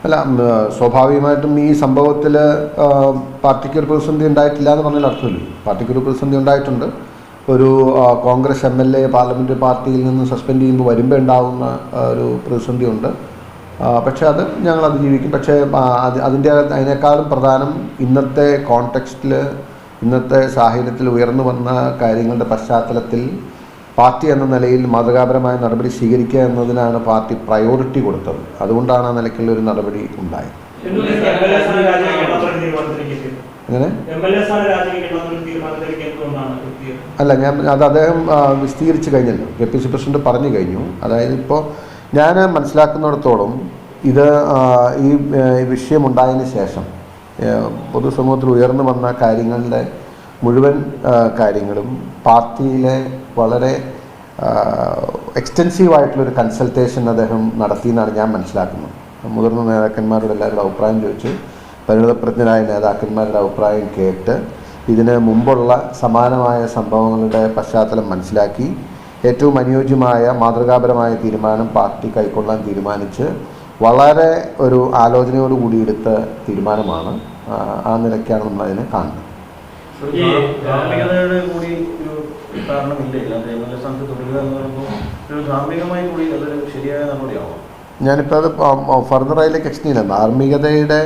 അല്ല, സ്വാഭാവികമായിട്ടും ഈ സംഭവത്തിൽ പാർട്ടിക്ക് ഒരു പ്രതിസന്ധി ഉണ്ടായിട്ടില്ല എന്ന് പറഞ്ഞാൽ അർത്ഥമില്ല. പാർട്ടിക്ക് ഒരു പ്രതിസന്ധി ഉണ്ടായിട്ടുണ്ട്. ഒരു കോൺഗ്രസ് MLA പാർലമെൻ്ററി പാർട്ടിയിൽ നിന്ന് സസ്പെൻഡ് ചെയ്യുമ്പോൾ വരുമ്പോൾ ഉണ്ടാകുന്ന ഒരു പ്രതിസന്ധി ഉണ്ട്. പക്ഷേ അത് ഞങ്ങൾ അതിജീവിക്കും. പക്ഷേ അതിനേക്കാളും പ്രധാനം ഇന്നത്തെ കോണ്ടെക്സ്റ്റിൽ, ഇന്നത്തെ സാഹചര്യത്തിൽ ഉയർന്നു വന്ന കാര്യങ്ങളുടെ പശ്ചാത്തലത്തിൽ പാർട്ടി എന്ന നിലയിൽ മാതൃകാപരമായ നടപടി സ്വീകരിക്കുക എന്നതിനാണ് പാർട്ടി പ്രയോറിറ്റി കൊടുത്തത്. അതുകൊണ്ടാണ് ആ നിലയ്ക്കുള്ള ഒരു നടപടി ഉണ്ടായത്. എങ്ങനെ? അല്ല, അത് അദ്ദേഹം വിശദീകരിച്ച് കഴിഞ്ഞല്ലോ. KPC പ്രസിഡന്റ് പറഞ്ഞു കഴിഞ്ഞു. അതായത് ഇപ്പോൾ ഞാൻ മനസ്സിലാക്കുന്നിടത്തോളം ഇത് ഈ വിഷയമുണ്ടായതിന് ശേഷം പൊതുസമൂഹത്തിൽ ഉയർന്നു വന്ന കാര്യങ്ങളുടെ മുഴുവൻ കാര്യങ്ങളും പാർട്ടിയിലെ വളരെ എക്സ്റ്റെൻസീവായിട്ടുള്ളൊരു കൺസൾട്ടേഷൻ അദ്ദേഹം നടത്തിയെന്നാണ് ഞാൻ മനസ്സിലാക്കുന്നത്. മുതിർന്ന നേതാക്കന്മാരുടെ എല്ലാവരുടെ അഭിപ്രായം ചോദിച്ചു, പരിണിതപ്രജ്ഞരായ നേതാക്കന്മാരുടെ അഭിപ്രായം കേട്ട് ഇതിന് മുമ്പുള്ള സമാനമായ സംഭവങ്ങളുടെ പശ്ചാത്തലം മനസ്സിലാക്കി ഏറ്റവും അനുയോജ്യമായ മാതൃകാപരമായ തീരുമാനം പാർട്ടി കൈക്കൊള്ളാൻ തീരുമാനിച്ച് വളരെ ഒരു ആലോചനയോട് കൂടി എടുത്ത തീരുമാനമാണ്. ആ നിലയ്ക്കാണ് നമ്മളതിനെ കാണുന്നത്. ഞാനിപ്പോൾ അത് ഫർദറായിലേക്ക് എക്സ്റ്റെൻഡ് ചെയ്യുന്നത് ധാർമ്മികതയുടെ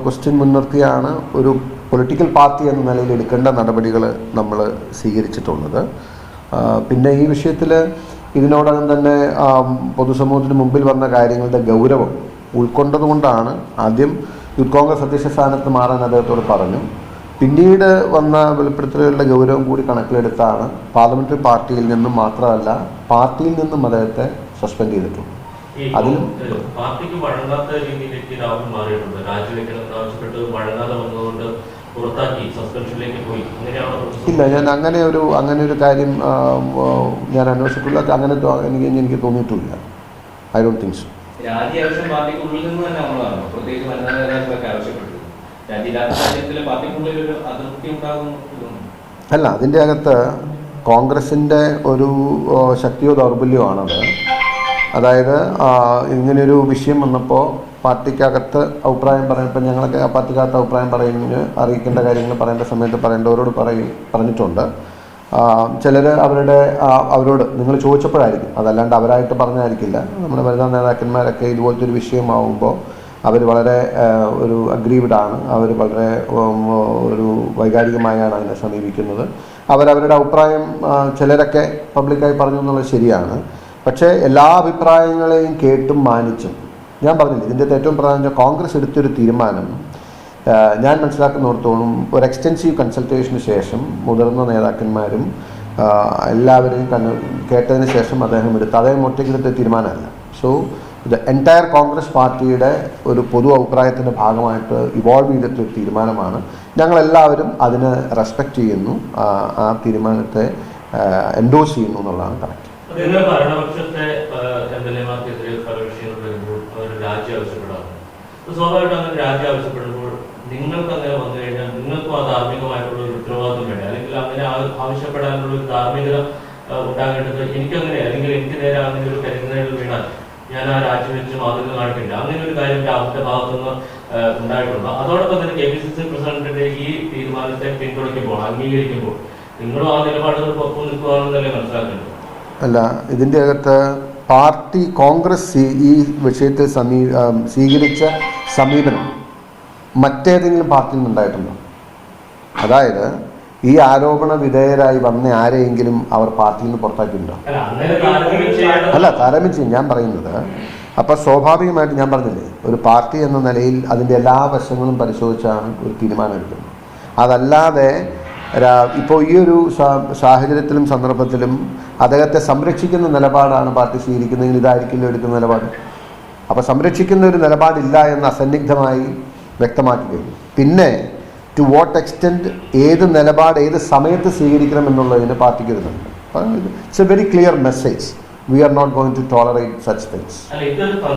ക്വസ്റ്റ്യൻ മുൻനിർത്തിയാണ് ഒരു പൊളിറ്റിക്കൽ പാർട്ടി എന്ന നിലയിൽ എടുക്കേണ്ട നടപടികൾ നമ്മൾ സ്വീകരിച്ചിട്ടുള്ളത്. പിന്നെ ഈ വിഷയത്തിൽ ഇതിനോടകം തന്നെ പൊതുസമൂഹത്തിന് മുമ്പിൽ വന്ന കാര്യങ്ങളുടെ ഗൗരവം ഉൾക്കൊണ്ടതുകൊണ്ടാണ് ആദ്യം യൂത്ത് കോൺഗ്രസ് അധ്യക്ഷ സ്ഥാനത്ത് മാറാൻ അദ്ദേഹത്തോട് പറഞ്ഞു. പിന്നീട് വന്ന വെളിപ്പെടുത്തലുകളുടെ ഗൗരവം കൂടി കണക്കിലെടുത്താണ് പാർലമെന്ററി പാർട്ടിയിൽ നിന്നും മാത്രമല്ല പാർട്ടിയിൽ നിന്നും അദ്ദേഹത്തെ സസ്പെൻഡ് ചെയ്തിട്ടുണ്ട്. അതിൽ പാർട്ടിക്ക് വഴങ്ങാത്ത രീതിയിലേക്ക് രാഹുൽ മാറിയിട്ടുണ്ട്. രാജിവെക്കണം ആവശ്യപ്പെട്ട് വഴങ്ങാതെ വന്നതുകൊണ്ട് പുറത്താക്കി സസ്പെൻഷനിലേക്ക് പോയി. ഇല്ല, ഞാൻ അങ്ങനെ ഒരു കാര്യം ഞാൻ അന്വേഷിച്ചിട്ടില്ല. അങ്ങനെ എനിക്ക് തോന്നിയിട്ടില്ല. I don't think so. അല്ല, അതിൻ്റെ അകത്ത് കോൺഗ്രസിൻ്റെ ഒരു ശക്തിയോ ദൗർബല്യമാണത്. അതായത് ഇങ്ങനെയൊരു വിഷയം വന്നപ്പോൾ പാർട്ടിക്കകത്ത് അഭിപ്രായം പറയുമ്പോൾ ഞങ്ങളൊക്കെ ആ പാർട്ടിക്കകത്ത് അഭിപ്രായം പറയുന്നതിന് അറിയിക്കേണ്ട കാര്യങ്ങൾ പറയേണ്ട സമയത്ത് പറയേണ്ടവരോട് പറഞ്ഞിട്ടുണ്ട്. ചിലർ അവരോട് നിങ്ങൾ ചോദിച്ചപ്പോഴായിരിക്കും, അതല്ലാണ്ട് അവരായിട്ട് പറഞ്ഞായിരിക്കില്ല. നമ്മുടെ വനിതാ നേതാക്കന്മാരൊക്കെ ഇതുപോലത്തെ ഒരു വിഷയമാവുമ്പോൾ അവർ വളരെ ഒരു അഗ്രീവ്ഡാണ്. അവർ വളരെ ഒരു വൈകാരികമായാണ് അതിനെ സമീപിക്കുന്നത്. അവരവരുടെ അഭിപ്രായം ചിലരൊക്കെ പബ്ലിക്കായി പറഞ്ഞു എന്നുള്ളത് ശരിയാണ്. പക്ഷേ എല്ലാ അഭിപ്രായങ്ങളെയും കേട്ടും മാനിച്ചും ഞാൻ പറഞ്ഞില്ല, ഇതിൻ്റെ ഏറ്റവും പ്രധാനം കോൺഗ്രസ് എടുത്തൊരു തീരുമാനം ഞാൻ മനസ്സിലാക്കുന്നിടത്തോളം ഒരു എക്സ്റ്റെൻസീവ് കൺസൾട്ടേഷന് ശേഷം മുതിർന്ന നേതാക്കന്മാരും എല്ലാവരെയും കേട്ടതിന് ശേഷം അദ്ദേഹം ഒറ്റയ്ക്കെടുത്ത തീരുമാനമല്ല. സോ ദ എൻറ്റയർ കോൺഗ്രസ് പാർട്ടിയുടെ ഒരു പൊതു അഭിപ്രായത്തിൻ്റെ ഭാഗമായിട്ട് ഇവോൾവ് ചെയ്തിട്ടൊരു തീരുമാനമാണ്. ഞങ്ങളെല്ലാവരും അതിന് റെസ്പെക്റ്റ് ചെയ്യുന്നു, ആ തീരുമാനത്തെ എൻഡോസ് ചെയ്യുന്നു എന്നുള്ളതാണ് കറക്റ്റ്. ഭരണപക്ഷത്തെ MLA-മാർക്കെതിരെ പല വിഷയങ്ങൾ വരുമ്പോൾ അവർ രാജി ആവശ്യപ്പെടാറുണ്ട്. സ്വാഭാവികമായിട്ടും അങ്ങനെ രാജി ആവശ്യപ്പെടുമ്പോൾ നിങ്ങൾക്ക് അങ്ങനെ വന്നു കഴിഞ്ഞാൽ നിങ്ങൾക്കും ആ ധാർമ്മികമായിട്ടുള്ള ഒരു ഉത്തരവാദിത്വം വേണം, അല്ലെങ്കിൽ അങ്ങനെ ആവശ്യപ്പെടാനുള്ള ഒരു ധാർമ്മികത ഉണ്ടാകേണ്ടത് എനിക്കങ്ങനെ, അല്ലെങ്കിൽ എനിക്ക് നേരെ അങ്ങനെ ഒരു കരിനിഴൽ വീണാൽ ഞാൻ ആ രാജിവെച്ച് മാതൃക കാണിക്കില്ല. അങ്ങനെ ഒരു കാര്യം രാഹുലിന്റെ ഭാഗത്തുനിന്ന് ഉണ്ടായിട്ടുണ്ട്. അതോടൊപ്പം തന്നെ KPCC പ്രസിഡന്റിന്റെ ഈ തീരുമാനത്തെ പിന്തുണയ്ക്കുമ്പോൾ, അംഗീകരിക്കുമ്പോൾ നിങ്ങളും ആ നിലപാടുകൾക്ക് ഒപ്പം നിൽക്കുകയാണെന്നല്ലേ മനസ്സിലാക്കേണ്ടത്? അല്ല, ഇതിൻ്റെ അകത്ത് പാർട്ടി കോൺഗ്രസ് ഈ വിഷയത്തിൽ സ്വീകരിച്ച സമീപനം മറ്റേതെങ്കിലും പാർട്ടിയിൽ നിന്നുണ്ടായിട്ടുണ്ടോ? അതായത് ഈ ആരോപണ വിധേയരായി വന്ന ആരെയെങ്കിലും അവർ പാർട്ടിയിൽ നിന്ന് പുറത്താക്കിയിട്ടുണ്ടോ? അല്ല, താരതമ്യം ചെയ്യും ഞാൻ പറയുന്നത്. അപ്പോൾ സ്വാഭാവികമായിട്ട് ഞാൻ പറഞ്ഞില്ലേ, ഒരു പാർട്ടി എന്ന നിലയിൽ അതിൻ്റെ എല്ലാ വശങ്ങളും പരിശോധിച്ചാണ് ഒരു തീരുമാനം എടുക്കുന്നത്. അതല്ലാതെ ഇപ്പോൾ ഈ ഒരു സാഹചര്യത്തിലും സന്ദർഭത്തിലും അദ്ദേഹത്തെ സംരക്ഷിക്കുന്ന നിലപാടാണ് പാർട്ടി സ്വീകരിക്കുന്നതെങ്കിൽ ഇതായിരിക്കില്ല എടുക്കുന്ന നിലപാട്. അപ്പോൾ സംരക്ഷിക്കുന്ന ഒരു നിലപാടില്ല എന്ന് അസന്നിഗ്ധമായി വ്യക്തമാക്കി കഴിഞ്ഞു. പിന്നെ ടു വാട്ട് എക്സ്റ്റെൻറ്റ് ഏത് നിലപാട് ഏത് സമയത്ത് സ്വീകരിക്കണം എന്നുള്ളതിന് പാർട്ടിക്ക് വരുന്നുണ്ട്. It's a very clear message. We are not going to tolerate such things.